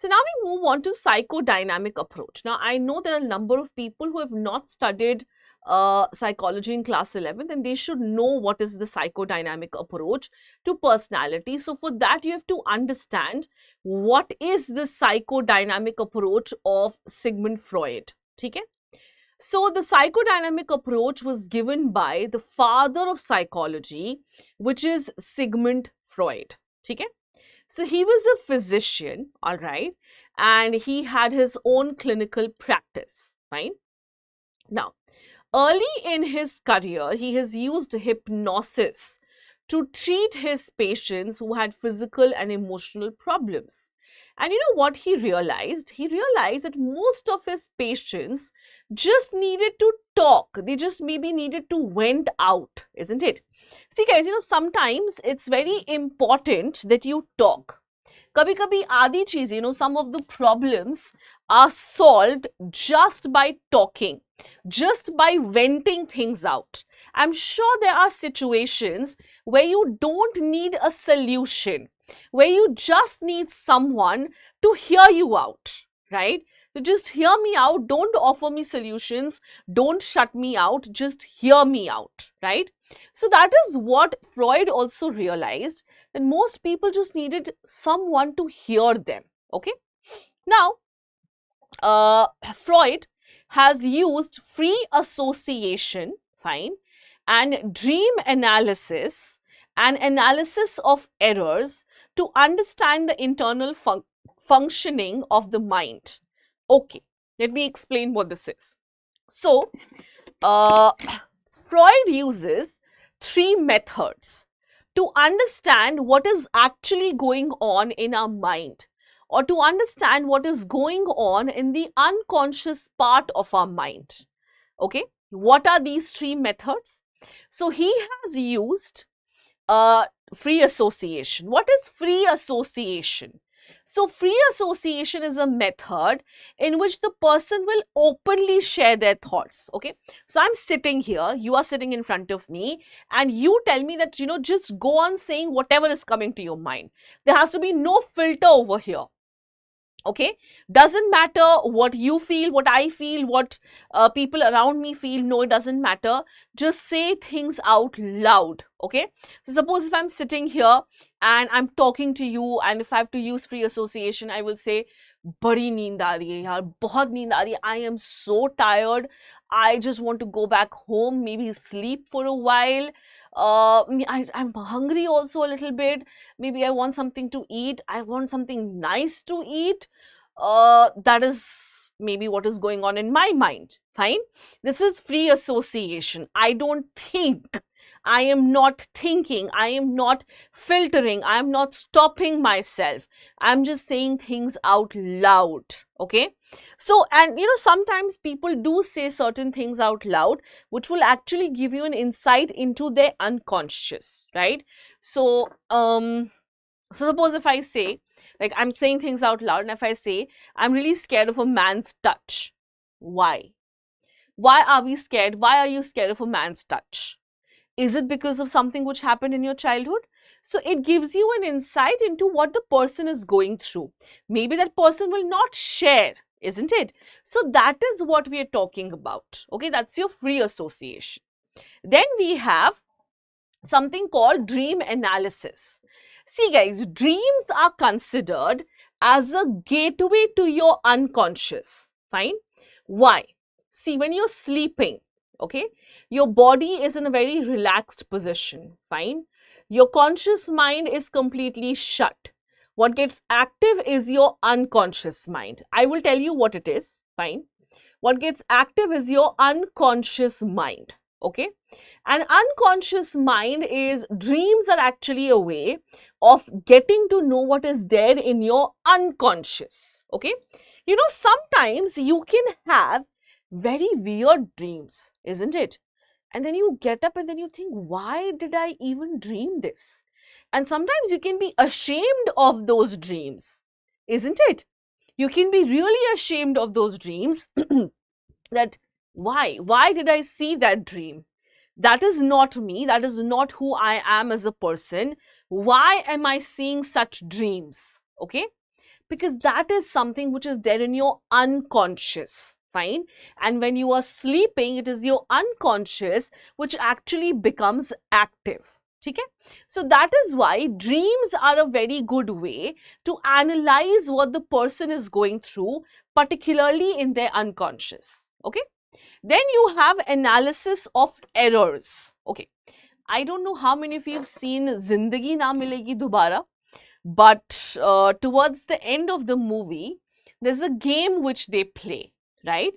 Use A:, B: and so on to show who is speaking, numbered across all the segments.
A: So now we move on to psychodynamic approach. Now I know there are a number of people who have not studied psychology in class 11, and they should know what is the psychodynamic approach to personality. So for that you have to understand what is the psychodynamic approach of Sigmund Freud. Okay? So the psychodynamic approach was given by the father of psychology, which is Sigmund Freud. Okay? So he was a physician, all right, and he had his own clinical practice, fine. Now, early in his career, he has used hypnosis to treat his patients who had physical and emotional problems. And you know what he realized? He realized that most of his patients just needed to talk. They just maybe needed to vent out, isn't it? See guys, you know, sometimes it's very important that you talk. Kabhi kabhi aadhi cheeze, you know, some of the problems are solved just by talking, just by venting things out. I'm sure there are situations where you don't need a solution, where you just need someone to hear you out, right? So just hear me out, don't offer me solutions, don't shut me out, just hear me out, right? So that is what Freud also realized, that most people just needed someone to hear them, okay? Now, Freud has used free association, fine, and dream analysis and analysis of errors to understand the internal functioning of the mind. Okay, let me explain what this is. So, Freud uses 3 methods to understand what is actually going on in our mind, or to understand what is going on in the unconscious part of our mind. Okay, what are these 3 methods? So he has used free association. What is free association? So free association is a method in which the person will openly share their thoughts. Okay, so I'm sitting here, you are sitting in front of me, and you tell me that, you know, just go on saying whatever is coming to your mind. There has to be no filter over here. Okay, doesn't matter what you feel, what I feel, what people around me feel. No, it doesn't matter. Just say things out loud. Okay, so suppose if I'm sitting here and I'm talking to you, and if I have to use free association, I will say, badi neend aa rahi hai yaar, bahut neend aa rahi hai, I am so tired, I just want to go back home, maybe sleep for a while. I'm hungry also a little bit. Maybe I want something to eat. I want something nice to eat. That is maybe what is going on in my mind. Fine. This is free association. I don't think. I am not thinking. I am not filtering. I am not stopping myself. I'm just saying things out loud. Okay. So, and you know, sometimes people do say certain things out loud, which will actually give you an insight into their unconscious, right? So, so suppose if I say, like, I'm saying things out loud, and if I say, I'm really scared of a man's touch. Why? Why are we scared? Why are you scared of a man's touch? Is it because of something which happened in your childhood? So it gives you an insight into what the person is going through. Maybe that person will not share, isn't it? So that is what we are talking about. Okay, that's your free association. Then we have something called dream analysis. See guys, dreams are considered as a gateway to your unconscious. Fine. Why? See, when you're sleeping, okay, your body is in a very relaxed position. Fine. Your conscious mind is completely shut. What gets active is your unconscious mind. I will tell you what it is. Fine. What gets active is your unconscious mind. Okay. An unconscious mind is, dreams are actually a way of getting to know what is there in your unconscious. Okay. You know, sometimes you can have very weird dreams, isn't it? And then you get up and then you think, why did I even dream this? And sometimes you can be ashamed of those dreams, isn't it? You can be really ashamed of those dreams. That why did I see that dream? That is not me. That is not who I am as a person. Why am I seeing such dreams? Okay. Because that is something which is there in your unconscious. Fine. And when you are sleeping, it is your unconscious which actually becomes active. Okay? So that is why dreams are a very good way to analyze what the person is going through, particularly in their unconscious. Okay? Then you have analysis of errors. Okay. I don't know how many of you have seen Zindagi Na Milegi Dobara, but towards the end of the movie, there's a game which they play, right?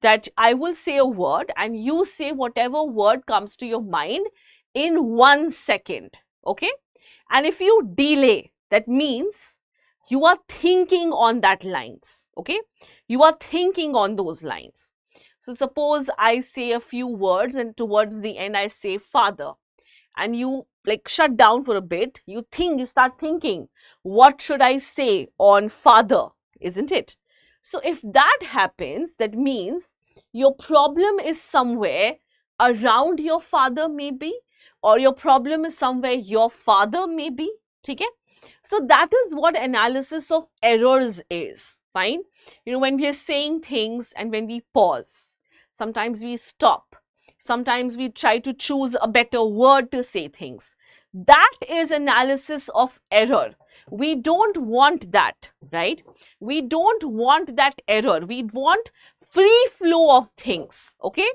A: That I will say a word and you say whatever word comes to your mind in 1 second. Okay? And if you delay, that means you are thinking on that lines. Okay? You are thinking on those lines. So suppose I say a few words and towards the end I say father, and you like shut down for a bit, you think, you start thinking, what should I say on father, isn't it? So if that happens, that means your problem is somewhere around your father maybe, or your problem is somewhere your father maybe. Okay? So that is what analysis of errors is. Fine. You know, when we are saying things and when we pause, sometimes we stop, sometimes we try to choose a better word to say things. That is analysis of error. We don't want that, right? We don't want that error. We want free flow of things. Okay?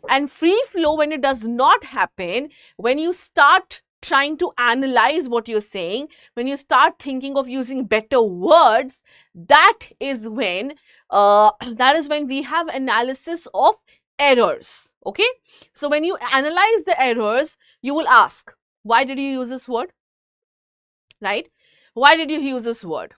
A: And free flow, when it does not happen, when you start trying to analyze what you're saying, when you start thinking of using better words, that is when we have analysis of errors. Okay? So when you analyze the errors, you will ask, why did you use this word? Right? Why did you use this word?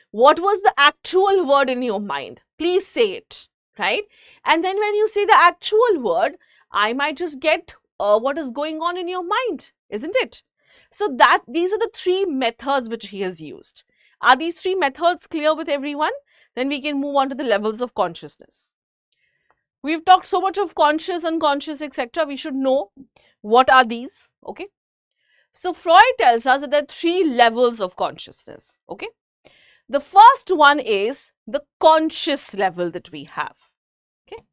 A: What was the actual word in your mind? Please say it. Right? And then when you say the actual word, I might just get what is going on in your mind, isn't it? So that these are the three methods which he has used. Are these three methods clear with everyone? Then we can move on to the levels of consciousness. We've talked so much of conscious, unconscious, etc. We should know what are these. Okay. So Freud tells us that there are three levels of consciousness. Okay. The first one is the conscious level that we have. Okay.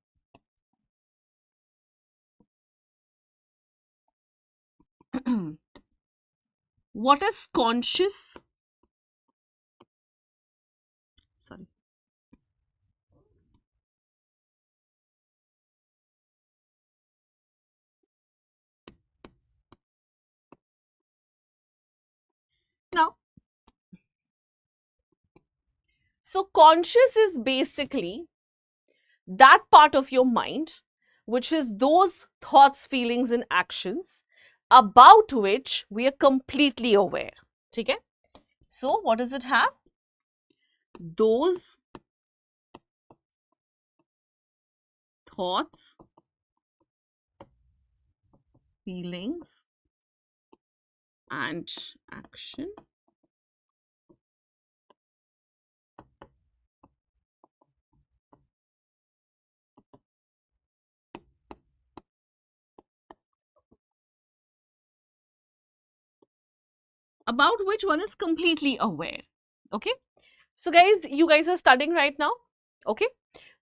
A: What is conscious? Sorry. Now, so conscious is basically that part of your mind which is those thoughts, feelings and actions about which we are completely aware. Okay? So, what does it have? Those thoughts, feelings and action about which one is completely aware. Okay? So guys, you guys are studying right now. Okay?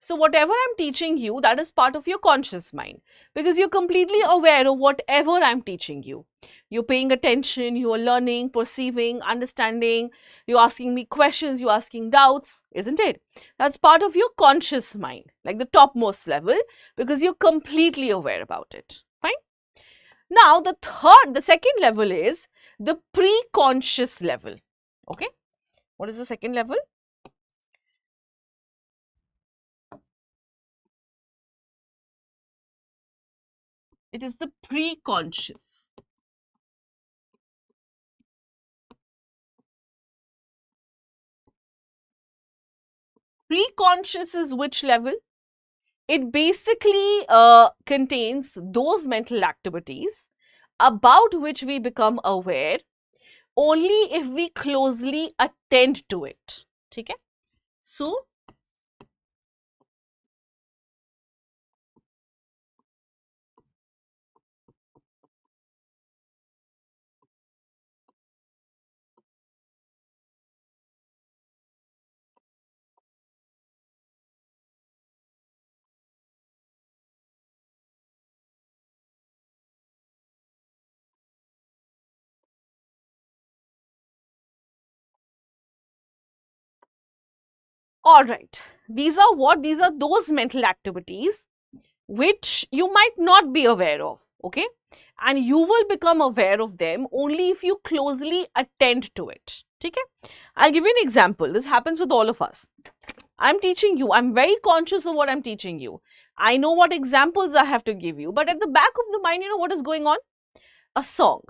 A: So whatever I'm teaching you, that is part of your conscious mind, because you're completely aware of whatever I'm teaching you. You're paying attention, you are learning, perceiving, understanding, you're asking me questions, you're asking doubts, isn't it? That's part of your conscious mind, like the topmost level, because you're completely aware about it. Fine? Now, the second level is the pre-conscious level. Okay? What is the second level? It is the pre-conscious. Pre-conscious is which level? It basically contains those mental activities about which we become aware only if we closely attend to it. Okay? So, All right. These are what? These are those mental activities which you might not be aware of. Okay. And you will become aware of them only if you closely attend to it. Okay. I'll give you an example. This happens with all of us. I'm teaching you. I'm very conscious of what I'm teaching you. I know what examples I have to give you. But at the back of the mind, you know what is going on? A song.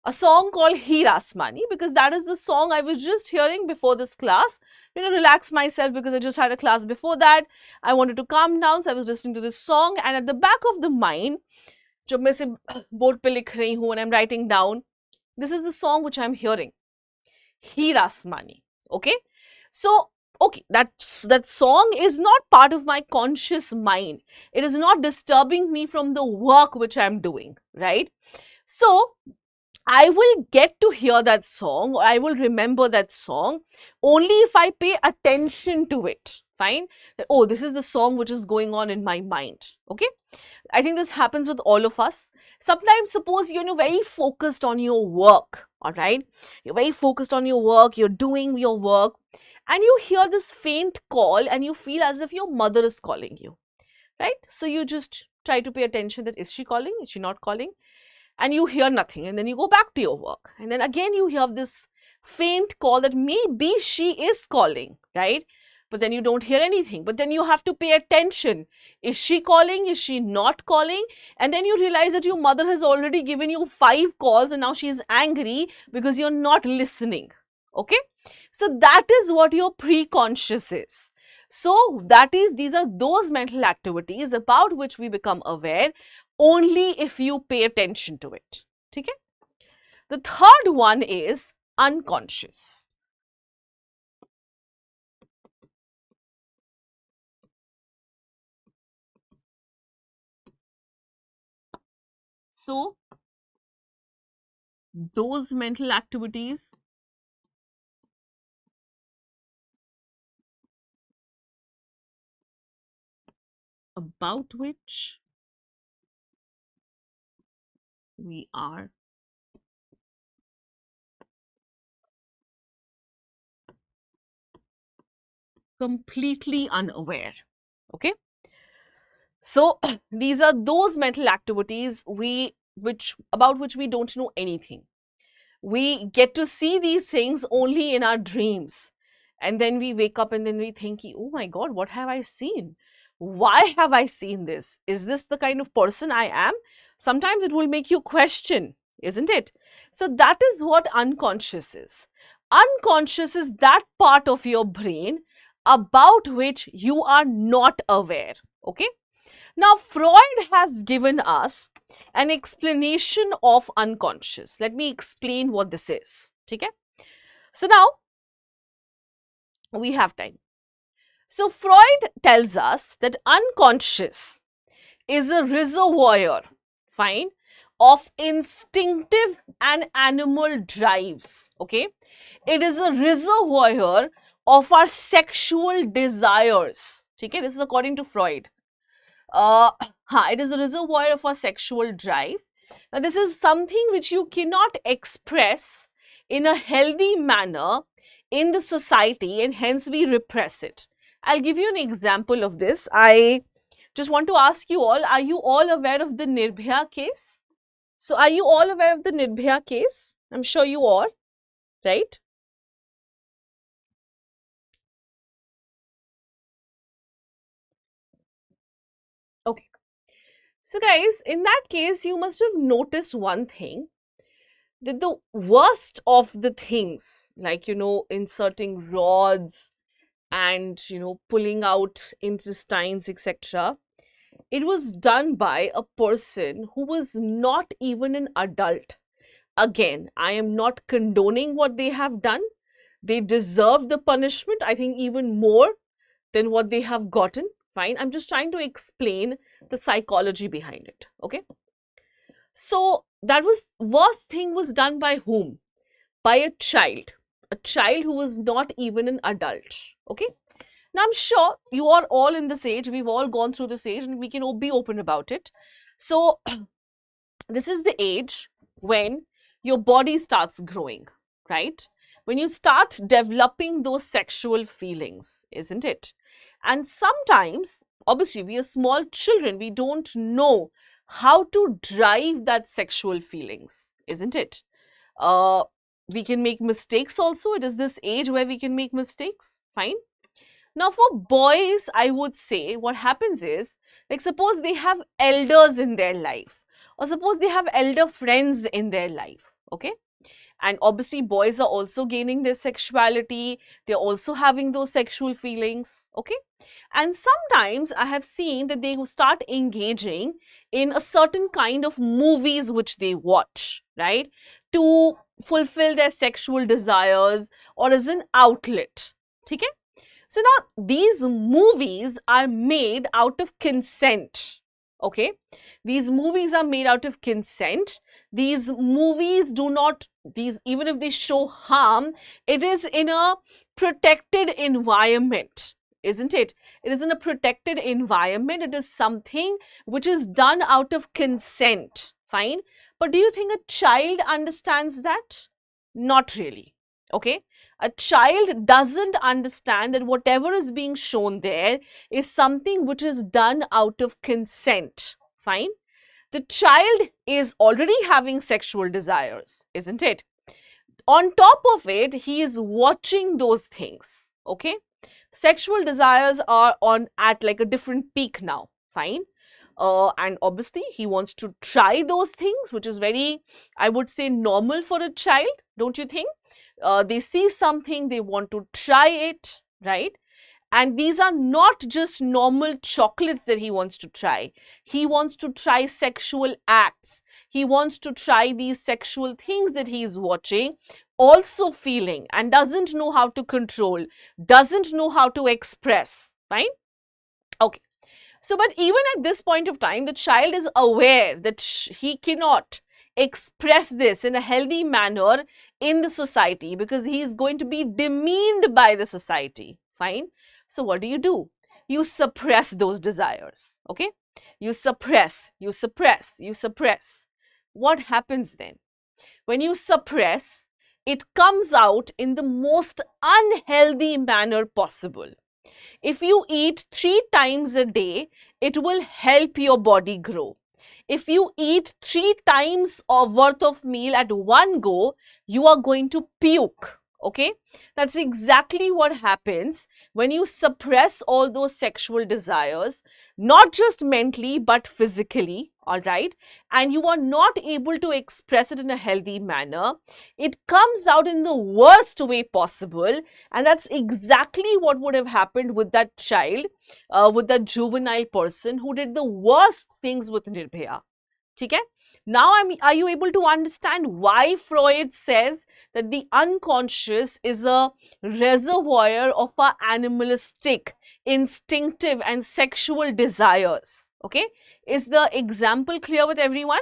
A: A song called Hi Rasmani, because that is the song I was just hearing before this class. Relax myself because I just had a class before that. I wanted to calm down, so I was listening to this song. And at the back of the mind, जब मैं इसे board पे लिख रही हूँ and I'm writing down, this is the song which I'm hearing. Hi Rasmani. Okay? So, okay, that song is not part of my conscious mind. It is not disturbing me from the work which I'm doing, right? So, I will get to hear that song, or I will remember that song only if I pay attention to it. Fine? Oh, this is the song which is going on in my mind. Okay? I think this happens with all of us. Sometimes, suppose you're very focused on your work, all right? You're very focused on your work, you're doing your work, and you hear this faint call and you feel as if your mother is calling you, right? So you just try to pay attention that is she calling, is she not calling? And you hear nothing, and then you go back to your work. And then again you hear this faint call that maybe she is calling, right? But then you don't hear anything. But then you have to pay attention. Is she calling? Is she not calling? And then you realize that your mother has already given you 5 calls and now she is angry because you're not listening. Okay? So that is what your preconscious is. So these are those mental activities about which we become aware only if you pay attention to it. Okay? The third one is unconscious. So, those mental activities about which we are completely unaware. Okay? So, these are those mental activities about which we don't know anything. We get to see these things only in our dreams. And then we wake up and then we think, oh my God, what have I seen? Why have I seen this? Is this the kind of person I am? Sometimes it will make you question, isn't it? So that is what unconscious is. Unconscious is that part of your brain about which you are not aware. Okay? Now, Freud has given us an explanation of unconscious. Let me explain what this is. Okay? So now, we have time. So, Freud tells us that unconscious is a reservoir, fine, of instinctive and animal drives. Okay? It is a reservoir of our sexual desires. Okay? This is according to Freud. It is a reservoir of our sexual drive. Now, this is something which you cannot express in a healthy manner in the society, and hence we repress it. I'll give you an example of this. I just want to ask you all, are you all aware of the Nirbhaya case? So, are you all aware of the Nirbhaya case? I'm sure you are, right? Okay. So, guys, in that case, you must have noticed one thing, that the worst of the things, like, inserting rods and, pulling out intestines, etc., it was done by a person who was not even an adult. Again, I am not condoning what they have done. They deserve the punishment, I think, even more than what they have gotten. Fine. I'm just trying to explain the psychology behind it. Okay. So that was worst thing was done by whom? By a child who was not even an adult. Okay. Now I'm sure you are all in this age. We've all gone through this age and we can all be open about it. So this is the age when your body starts growing, right? when you start developing those sexual feelings, isn't it? And sometimes, obviously, we are small children, we don't know how to drive that sexual feelings, isn't it? Uh, we can make mistakes also. It is this age where we can make mistakes. Fine. Now, for boys, I would say what happens is, like, suppose they have elders in their life, or suppose they have elder friends in their life, okay? And obviously, boys are also gaining their sexuality, they're also having those sexual feelings, okay? And sometimes I have seen that they start engaging in a certain kind of movies which they watch, right? To fulfill their sexual desires or as an outlet, okay? So now these movies are made out of consent. Okay, these movies are made out of consent. These movies do not, these, even if they show harm, it is in a protected environment, isn't it? It is in a protected environment. It is something which is done out of consent. Fine. But do you think a child understands that? Not really. Okay. A child doesn't understand that whatever is being shown there is something which is done out of consent. Fine. The child is already having sexual desires, isn't it? On top of it, he is watching those things. Okay. Sexual desires are on at like a different peak now. Fine. And obviously, he wants to try those things, which is very, I would say, normal for a child, don't you think? They see something, they want to try it, right? And these are not just normal chocolates that he wants to try. He wants to try sexual acts. He wants to try these sexual things that he is watching, also feeling, and doesn't know how to control, doesn't know how to express, fine? Okay. So, but even at this point of time, the child is aware that he cannot express this in a healthy manner in the society because he is going to be demeaned by the society. Fine. So, what do? You suppress those desires. Okay. You suppress, you suppress, you suppress. What happens then? When you suppress, it comes out in the most unhealthy manner possible. If you eat 3 times a day, it will help your body grow. If you eat 3 times of worth of meal at one go, you are going to puke. Okay, that's exactly what happens when you suppress all those sexual desires, not just mentally but physically, all right, and you are not able to express it in a healthy manner. It comes out in the worst way possible, and that's exactly what would have happened with that child, with that juvenile person who did the worst things with Nirbhaya. Okay? Now, are you able to understand why Freud says that the unconscious is a reservoir of our animalistic, instinctive and sexual desires? Okay? Is the example clear with everyone?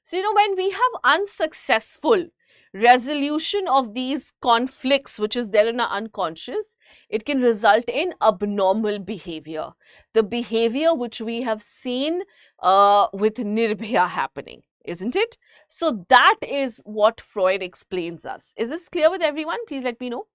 A: So, when we have unsuccessful resolution of these conflicts, which is there in our unconscious, it can result in abnormal behavior. The behavior which we have seen with Nirbhaya happening, isn't it? So, that is what Freud explains us. Is this clear with everyone? Please let me know.